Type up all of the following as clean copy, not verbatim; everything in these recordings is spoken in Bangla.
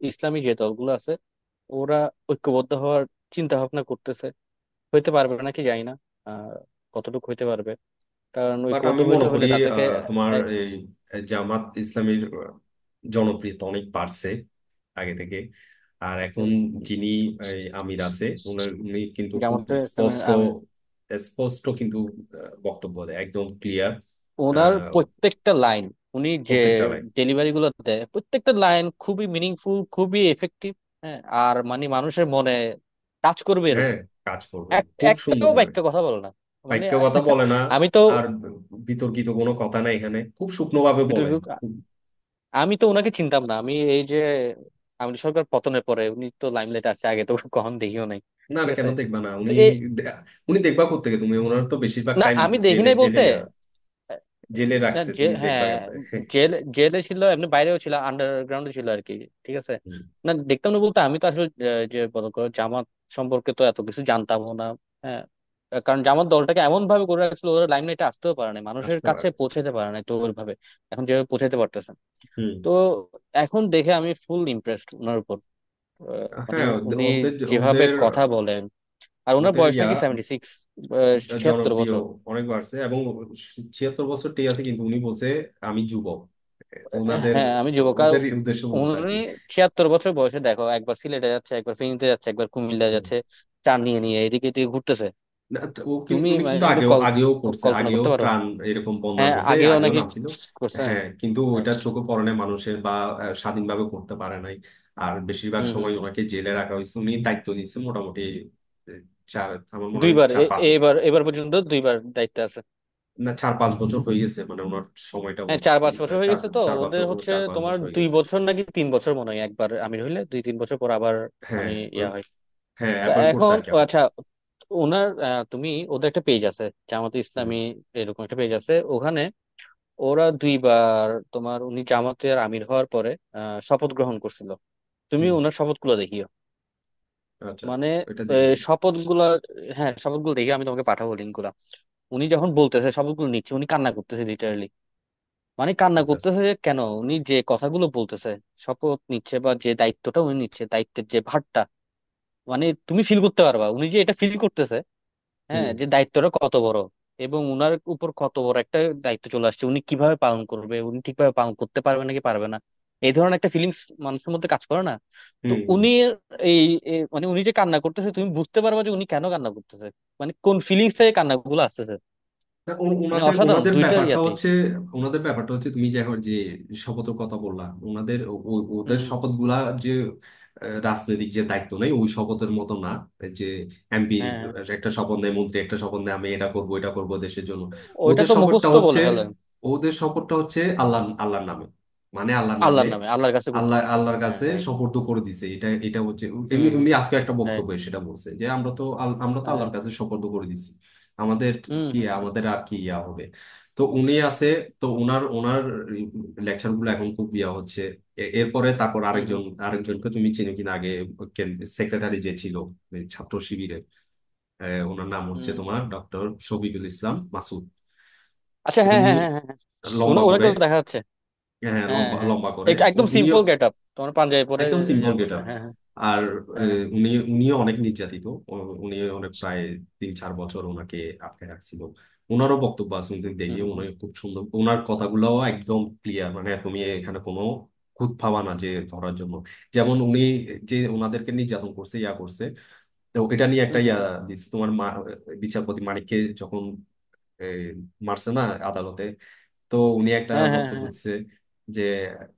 ইসলামী যে দলগুলো আছে ওরা ঐক্যবদ্ধ হওয়ার চিন্তা ভাবনা করতেছে। হইতে পারবে নাকি জানি না, আহ কতটুকু হইতে পারবে, কারণ বাট ঐক্যবদ্ধ আমি হইলে মনে হইলে করি তাদেরকে তোমার এক- এই জামাত ইসলামীর জনপ্রিয়তা অনেক বাড়ছে আগে থেকে। আর এখন যিনি এই আমির আছে উনি কিন্তু খুব জামাতে ইসলামের স্পষ্ট আমি স্পষ্ট কিন্তু বক্তব্য দেয়, একদম ক্লিয়ার। ওনার প্রত্যেকটা লাইন, উনি যে প্রত্যেকটা লাইন। ডেলিভারি গুলো দেয় প্রত্যেকটা লাইন খুবই মিনিংফুল, খুবই এফেক্টিভ। হ্যাঁ, আর মানে মানুষের মনে টাচ করবে হ্যাঁ, এরকম। কাজ করবে খুব সুন্দর একটাও করে। বাক্য কথা বলে না মানে বাক্য কথা বলে না। আমি তো আর বিতর্কিত কোনো কথা নাই, এখানে খুব শুকনো ভাবে বলে। বিতর্ক- খুব। আমি তো ওনাকে চিনতাম না। আমি এই যে আওয়ামী লীগ সরকার পতনের পরে উনি তো লাইমলাইট আছে, আগে তো কখন দেখিও নাই। না ঠিক না, আছে। কেন দেখবা না? তো উনি দেখবা কোত্থেকে? তুমি ওনার তো বেশিরভাগ না টাইম আমি দেখি জেলে নাই জেলে বলতে, জেলে না রাখছে, যে তুমি দেখবা হ্যাঁ, কোথায়? জেলে জেলে ছিল, এমনি বাইরেও ছিল, আন্ডারগ্রাউন্ডে ছিল আর কি। ঠিক আছে। হুম। না দেখতাম না বলতে, আমি তো আসলে যে বলো করো জামাত সম্পর্কে তো এত কিছু জানতামও না। হ্যাঁ, কারণ জামাত দলটাকে এমন ভাবে করে রাখছিল, ওরা লাইমলাইটে আসতেও পারে না, মানুষের আসতে কাছে পারে। পৌঁছাতে পারে না তো ওইভাবে। এখন যেভাবে পৌঁছাতে পারতেছে, হুম। তো এখন দেখে আমি ফুল ইমপ্রেসড ওনার উপর। মানে হ্যাঁ, উনি ওদের যেভাবে ওদের কথা বলেন, আর ওনার ওদের বয়স নাকি 76, 76 জনপ্রিয় বছর। অনেক বাড়ছে। এবং 76 বছর ঠিক আছে, কিন্তু উনি বলছে আমি যুবক। ওনাদের হ্যাঁ আমি যুবক। আর ওদের উদ্দেশ্য বলছে আর উনি কি। 76 বছর বয়সে দেখো, একবার সিলেটে যাচ্ছে, একবার ফেনীতে যাচ্ছে, একবার কুমিল্লা হুম। যাচ্ছে, ট্রান নিয়ে নিয়ে এদিকে এদিকে ঘুরতেছে। না, তুমি উনি কিন্তু মানে আগেও আগেও করছে, কল্পনা আগেও করতে পারো? ত্রাণ এরকম বন্যার হ্যাঁ মধ্যে আগেও আগেও নাকি নামছিল। করছে। হ্যাঁ, কিন্তু হ্যাঁ। ওইটা চোখে পড়ে নাই মানুষের, বা স্বাধীনভাবে করতে পারে নাই। আর বেশিরভাগ হম হম সময় হম। ওনাকে জেলে রাখা হয়েছে। উনি দায়িত্ব নিয়েছে মোটামুটি চার, আমার মনে হয় দুইবার 4-5, এবার এবার পর্যন্ত দুইবার দায়িত্বে আছে। না 4-5 বছর হয়ে গেছে, মানে ওনার সময়টা হ্যাঁ চার বলতেছি। পাঁচ বছর হয়ে চার গেছে তো। চার ওদের বছর হচ্ছে 4-5 বছর তোমার হয়ে দুই গেছে। বছর নাকি 3 বছর মনে হয়, একবার আমির হইলে 2-3 বছর পর আবার হ্যাঁ মানে ইয়া হয়। হ্যাঁ, তো একবার করছে এখন আর কি আবার। আচ্ছা, ওনার তুমি ওদের একটা পেজ আছে জামাতে হুম। ইসলামী, এরকম একটা পেজ আছে ওখানে। ওরা দুইবার তোমার, উনি জামাতের আমির হওয়ার পরে শপথ গ্রহণ করছিল। তুমি হুম। ওনার শপথ গুলো দেখিও। আচ্ছা, মানে এটা দেখি নাই। শপথ গুলা, হ্যাঁ শপথ গুলো দেখি, আমি তোমাকে পাঠাবো লিঙ্ক গুলা। উনি যখন বলতেছে শপথ গুলো নিচ্ছে, উনি কান্না করতেছে লিটারালি। মানে কান্না আচ্ছা। করতেছে যে কেন, উনি যে কথাগুলো বলতেছে, শপথ নিচ্ছে বা যে দায়িত্বটা উনি নিচ্ছে, দায়িত্বের যে ভারটা, মানে তুমি ফিল করতে পারবা উনি যে এটা ফিল করতেছে। হ্যাঁ, হুম। যে দায়িত্বটা কত বড় এবং উনার উপর কত বড় একটা দায়িত্ব চলে আসছে, উনি কিভাবে পালন করবে, উনি ঠিকভাবে পালন করতে পারবে নাকি পারবে না, এই ধরনের একটা ফিলিংস মানুষের মধ্যে কাজ করে না। তো হুম। উনি এই মানে উনি যে কান্না করতেছে, তুমি বুঝতে পারবা যে উনি কেন কান্না করতেছে, মানে কোন ফিলিংস থেকে কান্নাগুলো আসতেছে। না, মানে ওনাদের অসাধারণ ওনাদের দুইটার ব্যাপারটা ইয়াতে। হচ্ছে, ওনাদের ব্যাপারটা হচ্ছে তুমি যে এখন যে শপথের কথা বললা, ওনাদের ওদের হম শপথ গুলা যে রাজনৈতিক যে দায়িত্ব নেই ওই শপথের মতো না। যে এমপি হ্যাঁ, একটা শপথ নেয়, মন্ত্রী একটা শপথ নেয়, আমি এটা করবো এটা করবো দেশের জন্য। ওইটা ওদের তো শপথটা মুখস্থ হচ্ছে, বলে ফেলেন। আল্লাহ আল্লাহর নামে, মানে আল্লাহর নামে, আল্লাহর নামে, আল্লাহর কাছে করতেছে। আল্লাহর হ্যাঁ কাছে হ্যাঁ। সোপর্দ করে দিছে। এটা এটা হচ্ছে হম হম। উনি আজকে একটা রাইট। বক্তব্যে সেটা বলছে যে আমরা তো আল্লাহর কাছে সোপর্দ করে দিছি। আমাদের হম কি, হম হম। আমাদের আর কি ইয়া হবে? তো উনি আছে। তো ওনার ওনার লেকচার গুলো এখন খুব ইয়া হচ্ছে। এরপরে তারপর হম হম। আরেকজনকে তুমি চিনো কিনা, আগে সেক্রেটারি যে ছিল এই ছাত্র শিবিরের, ওনার নাম হচ্ছে হম। তোমার ডক্টর শফিকুল ইসলাম মাসুদ। আচ্ছা হ্যাঁ উনি হ্যাঁ হ্যাঁ হ্যাঁ হ্যাঁ। লম্বা করে, ওনাকেও দেখা যাচ্ছে। হ্যাঁ হ্যাঁ লম্বা হ্যাঁ। লম্বা করে, একদম উনিও সিম্পল গেট আপ, তোমার পাঞ্জাবি পরে একদম সিম্পল ইয়া গেট করে। আপ। হ্যাঁ হ্যাঁ আর হ্যাঁ। উনিও অনেক নির্যাতিত। উনি অনেক প্রায় 3-4 বছর ওনাকে আটকে রাখছিল। ওনারও বক্তব্য আছে, উনি দেখি হুম উনি খুব সুন্দর, ওনার কথাগুলোও একদম ক্লিয়ার, মানে তুমি এখানে কোনো খুঁত পাবা না যে ধরার জন্য। যেমন উনি যে ওনাদেরকে নির্যাতন করছে, ইয়া করছে, তো এটা নিয়ে একটা হুম ইয়া হুম। দিচ্ছে তোমার বিচারপতি মানিককে যখন এ, মারছে না আদালতে, তো উনি একটা হ্যাঁ হ্যাঁ বক্তব্য হ্যাঁ। দিচ্ছে যে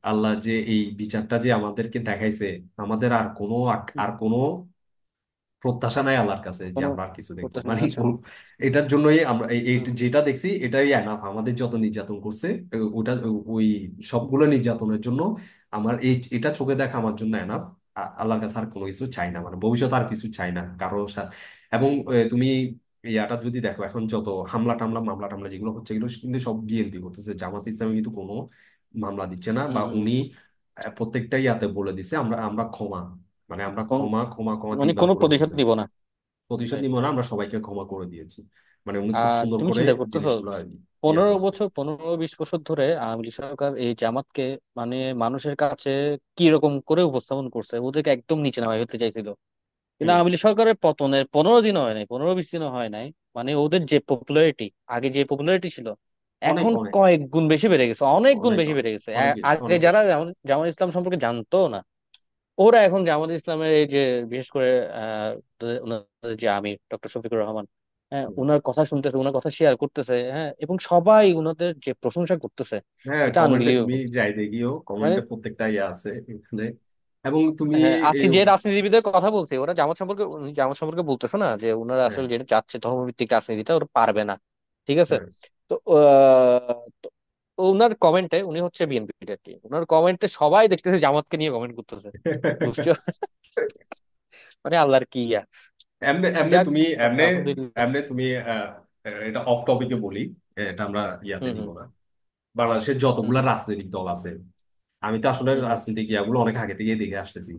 আল্লাহ যে এই বিচারটা যে আমাদেরকে দেখাইছে, আমাদের হুম। আর কোনো প্রত্যাশা নাই আল্লাহর কাছে যে কোনো আমরা আর কিছু দেখবো, প্রত্যাশা নেই। মানে আচ্ছা। এটার জন্যই আমরা হুম যেটা দেখছি এটাই এনাফ। আমাদের যত নির্যাতন করছে ওটা, ওই সবগুলো নির্যাতনের জন্য আমার এটা চোখে দেখা আমার জন্য এনাফ। আল্লাহর কাছে আর কোনো কিছু চাই না, মানে ভবিষ্যৎ আর কিছু চাই না কারো এবং তুমি ইয়াটা যদি দেখো, এখন যত হামলা টামলা মামলা টামলা যেগুলো হচ্ছে, এগুলো কিন্তু সব বিএনপি করতেছে। জামাত ইসলামী কিন্তু কোনো মামলা দিচ্ছে না, হুম বা হুম। উনি প্রত্যেকটা ইয়াতে বলে দিছে আমরা আমরা ক্ষমা, মানে আমরা কোন ক্ষমা ক্ষমা ক্ষমা মানে 3 বার কোনো করে প্রতিশোধ বলছে। নিব না। প্রতিশোধ Right. নিব না, আমরা সবাইকে ক্ষমা করে দিয়েছি। মানে উনি খুব আর সুন্দর তুমি করে চিন্তা করতেছো, জিনিসগুলো আর কি। ইয়া পনেরো করছে। বছর 15-20 বছর ধরে আওয়ামী লীগ সরকার এই জামাতকে মানে মানুষের কাছে কি রকম করে উপস্থাপন করছে, ওদেরকে একদম নিচে নামাই ফেলতে চাইছিল। কিন্তু হুম। আওয়ামী লীগ সরকারের পতনের 15 দিনও হয় নাই, 15-20 দিনও হয় নাই, মানে ওদের যে পপুলারিটি, আগে যে পপুলারিটি ছিল অনেক এখন অনেক কয়েক গুণ বেশি বেড়ে গেছে, অনেক গুণ অনেক বেশি অনেক বেড়ে গেছে। অনেক বেশি, আগে অনেক যারা বেশি। জামাত ইসলাম সম্পর্কে জানতো না, ওরা এখন জামাত ইসলামের এই যে বিশেষ করে আহ ওনাদের যে আমির ডক্টর শফিকুর রহমান, হ্যাঁ, হুম। ওনার কথা শুনতেছে, ওনার কথা শেয়ার করতেছে, হ্যাঁ, এবং সবাই ওনাদের যে প্রশংসা করতেছে, হ্যাঁ, এটা কমেন্টে তুমি আনবিলিভেবল। যাই দেখিও, মানে কমেন্টে প্রত্যেকটা ইয়ে আছে এখানে। এবং তুমি হ্যাঁ, এই আজকে যে রাজনীতিবিদের কথা বলছে, ওরা জামাত সম্পর্কে, উনি জামাত সম্পর্কে বলতেছে না যে ওনারা হ্যাঁ, আসলে যেটা চাচ্ছে ধর্মভিত্তিক রাজনীতিটা ওরা পারবে না, ঠিক আছে। হ্যাঁ। তো তো ওনার কমেন্টে, উনি হচ্ছে বিএনপির আর কি, ওনার কমেন্টে সবাই দেখতেছে জামাতকে নিয়ে কমেন্ট করতেছে, বুঝছো? মানে আল্লাহর কি ইয়া। এমনি এমনি যাক, তুমি এমনি আলহামদুলিল্লাহ। এমনি তুমি এটা অফ টপিকে বলি, এটা আমরা ইয়াতে হুম নিব হুম না। বাংলাদেশের হুম যতগুলা রাজনৈতিক দল আছে, আমি তো আসলে হুম হুম, রাজনৈতিক ইয়াগুলো অনেক আগে থেকে দেখে আসতেছি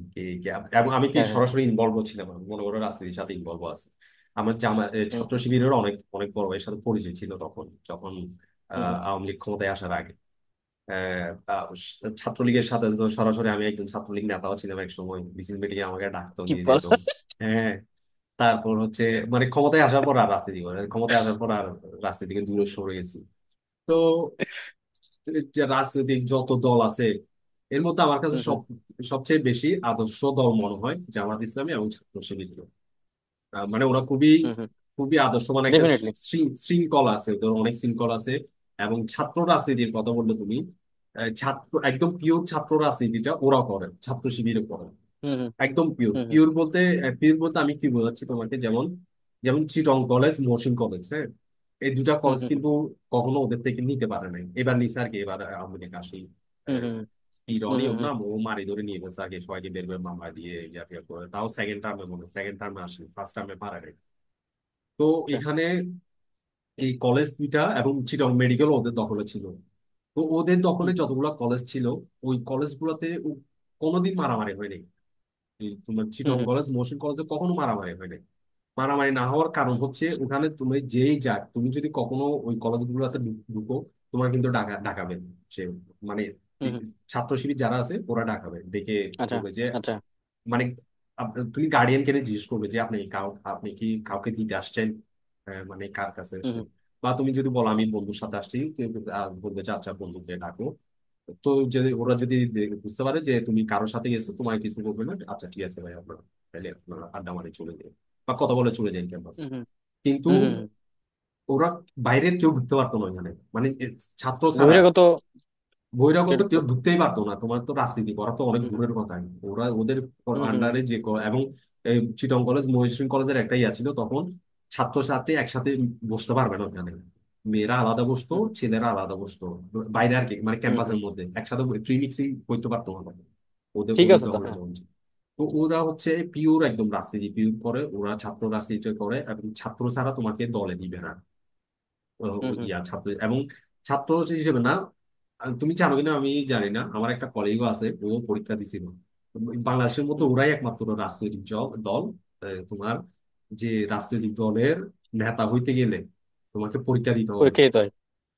এবং আমি কি হ্যাঁ হ্যাঁ, সরাসরি ইনভলভ ছিলাম, আমি মনে করো রাজনীতির সাথে ইনভলভ আছে। আমার হুম ছাত্র শিবিরের অনেক অনেক বড় ভাইয়ের সাথে পরিচয় ছিল তখন, যখন হুম হুম। আওয়ামী লীগ ক্ষমতায় আসার আগে। ছাত্রলীগের সাথে তো সরাসরি, আমি একজন ছাত্রলীগ নেতাও ছিলাম এক সময়, মিছিল মিটিং আমাকে ডাকতো, কি নিয়ে বল! যেত। হ্যাঁ। তারপর হচ্ছে মানে ক্ষমতায় আসার পর আর রাজনীতি করে, ক্ষমতায় আসার পর আর রাজনীতি থেকে দূরে সরে গেছি। তো যে রাজনৈতিক যত দল আছে, এর মধ্যে আমার কাছে হুম হুম সবচেয়ে বেশি আদর্শ দল মনে হয় জামাত ইসলামী এবং ছাত্র শিবির। মানে ওরা খুবই হুম হুম, খুবই আদর্শ, মানে একটা ডেফিনেটলি। শৃঙ্খলা আছে ওদের, অনেক শৃঙ্খলা আছে। এবং ছাত্র রাজনীতির কথা বললে তুমি, ছাত্র একদম পিওর ছাত্র রাজনীতিটা ওরা করে, ছাত্র শিবিরে করে। হুম হুম একদম পিওর হুম হুম পিওর বলতে, পিওর বলতে আমি কি বোঝাচ্ছি তোমাকে, যেমন যেমন চিটং কলেজ, মহসিন কলেজ, হ্যাঁ, এই দুটা হুম কলেজ হুম কিন্তু কখনো ওদের থেকে নিতে পারে নাই। এবার নিছে আর কি, এবার আওয়ামী লীগ আসি হুম হুম হুম ইরনিয়ম হুম, না, ও মারি ধরে নিয়ে গেছে আগে, সবাইকে বের বের মামলা দিয়ে ইয়া টিয়া করে, তাও সেকেন্ড টার্মে, মনে সেকেন্ড টার্মে আসে, ফার্স্ট টার্মে পারে নাই। তো আচ্ছা, এখানে এই কলেজ দুইটা এবং চিটং মেডিকেল ওদের দখলে ছিল। তো ওদের দখলে হুম যতগুলো কলেজ ছিল, ওই কলেজগুলোতে কোনোদিন মারামারি হয়নি। এই তোমার হুম চিটং হুম কলেজ, মহসিন কলেজে কখনো মারামারি হয়নি। মারামারি না হওয়ার কারণ হুম হচ্ছে, ওখানে তুমি যেই যাক, তুমি যদি কখনো ওই কলেজগুলোতে ঢুকো, তোমার কিন্তু ডাকাবে সে, মানে হুম এই হুম, ছাত্র শিবির যারা আছে ওরা ডাকাবে, ডেকে আচ্ছা বলবে যে, আচ্ছা, মানে তুমি গার্ডিয়ানকে জিজ্ঞেস করবে যে আপনি কি কাউকে দিতে আসছেন, মানে কার কাছে হুম আসছেন। হুম বা তুমি যদি বলো আমি বন্ধুর সাথে আসছি, তো বলবে যে আচ্ছা বন্ধুকে ডাকো। তো যদি ওরা যদি বুঝতে পারে যে তুমি কারোর সাথে গেছো, তোমার কিছু করবে না, আচ্ছা ঠিক আছে ভাই, আপনার তাহলে আপনারা আড্ডা মারি চলে যান বা কথা বলে চলে যান ক্যাম্পাসে। হুম হুম কিন্তু হুম হুম হুম। ওরা বাইরের কেউ ঢুকতে পারতো না এখানে, মানে ছাত্র ছাড়া বহিরাগত বহিরাগত কেউ কেউ ঢুকতো না। ঢুকতেই পারতো না। তোমার তো রাজনীতি করা তো অনেক হুম হুম দূরের কথা, ওরা ওদের হুম হুম আন্ডারে যে এবং এই চিটং কলেজ, মহেশখালী কলেজের একটা ইয়া ছিল তখন, ছাত্র ছাত্রী একসাথে বসতে পারবে না ওখানে। মেয়েরা আলাদা বসতো, হুম ছেলেরা আলাদা বসতো, বাইরে আর কি, মানে হুম হুম, ক্যাম্পাসের মধ্যে একসাথে ফ্রি মিক্সিং করতে পারতো না ওদের ঠিক ওদের আছে তো, দখলে হ্যাঁ। যখন ছিল। তো ওরা হচ্ছে পিওর একদম রাজনীতি পিওর করে, ওরা ছাত্র রাজনীতি করে এবং ছাত্র ছাড়া তোমাকে দলে দিবে না। হুম হুম ইয়া ছাত্র এবং ছাত্র হিসেবে না। তুমি জানো কিনা আমি জানি না, আমার একটা কলিগও আছে, ও পরীক্ষা দিছিল। বাংলাদেশের মধ্যে হুম, ওরাই একমাত্র রাজনৈতিক দল, তোমার যে রাজনৈতিক দলের নেতা হইতে গেলে তোমাকে পরীক্ষা দিতে হবে। পরীক্ষা দিতে হয়।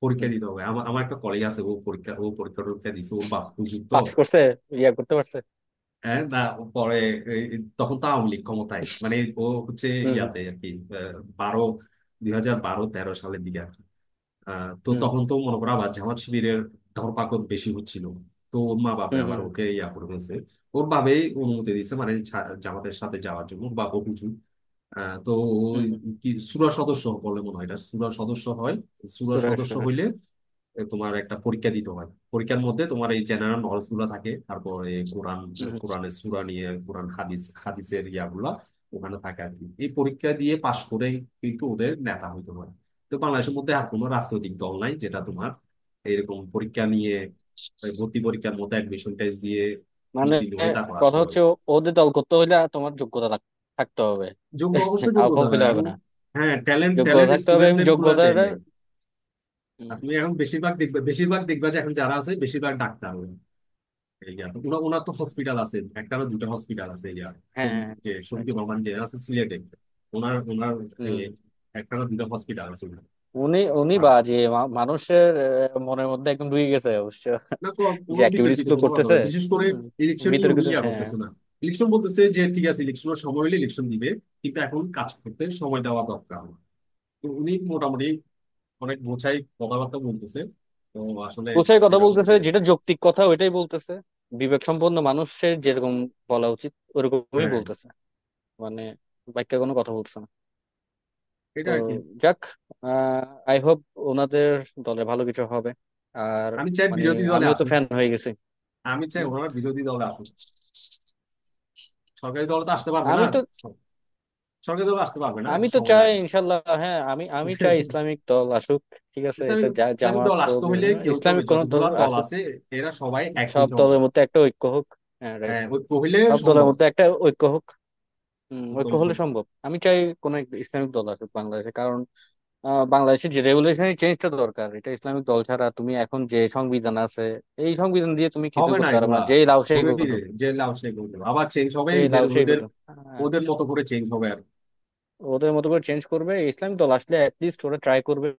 পরীক্ষা হুম, দিতে হবে। আমার একটা কলিগ আছে, ও পরীক্ষা টরীক্ষা দিছে, ওর বাপ হুজুর তো। পাস করছে, ইয়া করতে পারছে। হ্যাঁ না, পরে তখন তো আওয়ামী লীগ ক্ষমতায়, মানে ও হচ্ছে হুম হুম ইয়াতে আর কি, 12 2012-13 সালের দিকে আর কি। তো হুম তখন তো মনে করো আবার জামাত শিবিরের ধরপাকড় বেশি হচ্ছিল। তো ওর মা বাবা হুম আবার হুম ওকে ইয়া করে ফেলছে। ওর বাবাই অনুমতি দিয়েছে, মানে জামাতের সাথে যাওয়ার জন্য, বা হুজুর। তো ওই হুম হুম, কি সুরা সদস্য বলে মনে হয়, এটা সুরা সদস্য হয়। সুরা সদস্য সুরাষ্ট্র। হইলে তোমার একটা পরীক্ষা দিতে হয়। পরীক্ষার মধ্যে তোমার এই জেনারেল নলেজ গুলো থাকে, তারপরে কোরআন, হুম হুম, কোরআনের সূরা নিয়ে, কোরআন হাদিসের ইয়াগুলা ওখানে থাকে আর কি। এই পরীক্ষা দিয়ে পাশ করে কিন্তু ওদের নেতা হইতে হয়। তো বাংলাদেশের মধ্যে আর কোনো রাজনৈতিক দল নাই যেটা তোমার এরকম পরীক্ষা নিয়ে, ওই ভর্তি পরীক্ষার মতো অ্যাডমিশন টেস্ট দিয়ে মানে উত্তীর্ণ হয়ে তারপর কথা আসতে হচ্ছে হয়। ওদের দল করতে হলে তোমার যোগ্যতা থাকতে হবে। অবশ্যই হাউফাউ যোগ্যতা পেলে হবে এবং না, হ্যাঁ, ট্যালেন্ট যোগ্যতা ট্যালেন্ট থাকতে হবে এবং স্টুডেন্টদের গুলা দেয় যোগ্যতাটা। নাই। হুম, আর তুমি এখন বেশিরভাগ দেখবা যে এখন যারা আছে বেশিরভাগ ডাক্তার। এই আর ওনার তো হসপিটাল আছে, একটা না দুটা হসপিটাল আছে এই আর। হ্যাঁ হ্যাঁ যে হ্যাঁ, শফিকুর রহমান যে আছে সিলেটে, ওনার ওনার হুম একটা না দুটা হসপিটাল আছে ওনার। উনি উনি আর বাজে মানুষের মনের মধ্যে একদম ঢুকে গেছে অবশ্য, না যে কোনো অ্যাক্টিভিটিস বিতর্কিত গুলো কোনো কথা করতেছে। না, বিশেষ করে হুম, ইলেকশন নিয়ে উনি বিতর্কিত, ইয়া হ্যাঁ। করতেছে না। ইলেকশন বলতেছে যে ঠিক আছে ইলেকশনের সময় হলে ইলেকশন দিবে, কিন্তু এখন কাজ করতে সময় দেওয়া দরকার। তো উনি মোটামুটি অনেক গোছাই কথাবার্তা বলতেছে। তো আসলে গোছায় কথা যেটা বলতেছে, হচ্ছে যেটা যৌক্তিক কথা ওইটাই বলতেছে। বিবেক সম্পন্ন মানুষের যেরকম বলা উচিত ওরকমই হ্যাঁ, বলতেছে, মানে বাক্যে কোনো কথা বলতেছে না। তো এটা আর কি। যাক, আই হোপ ওনাদের দলে ভালো কিছু হবে। আর আমি চাই মানে বিরোধী দলে আমিও তো আসুক। ফ্যান হয়ে গেছি। আমি চাই হুম। ওনারা বিরোধী দলে আসুক। সরকারি দলে তো আসতে পারবে না। আমি তো সরকারি দলে আসতে পারবে না, আমি একটু তো সময় চাই লাগবে। ইনশাল্লাহ, হ্যাঁ, আমি চাই ইসলামিক দল আসুক। ঠিক আছে, এটা ইসলামিক ইসলামিক জামাত দল আসতে হোক, হলে কি হতে হবে, ইসলামিক কোন দল যতগুলা দল আসুক। আছে এরা সবাই এক সব হইতে হবে। দলের মধ্যে একটা ঐক্য হোক। হ্যাঁ, রাইট। হ্যাঁ, ঐক্য হইলে সব দলের সম্ভব। মধ্যে একটা ঐক্য হোক। ঐক্য ঐক্য হলে হলে সম্ভব। সম্ভব। আমি চাই কোন একটা ইসলামিক দল আসুক বাংলাদেশে, কারণ বাংলাদেশের যে রেগুলেশন চেঞ্জটা দরকার, এটা ইসলামিক দল ছাড়া তুমি এখন যে সংবিধান আছে, এই সংবিধান দিয়ে তুমি কিছু হবে না করতে পারবে এগুলা। না, যেই লাও সেই ঘুরে ফিরে কদম। যে লাভ সে করবে, আবার চেঞ্জ হবে যেই এদের লাও সেই ওদের কদম। ওদের মতো করে চেঞ্জ হবে আর। ওদের মতো করে চেঞ্জ করবে। ইসলামিক দল আসলে অ্যাটলিস্ট ওরা ট্রাই করবে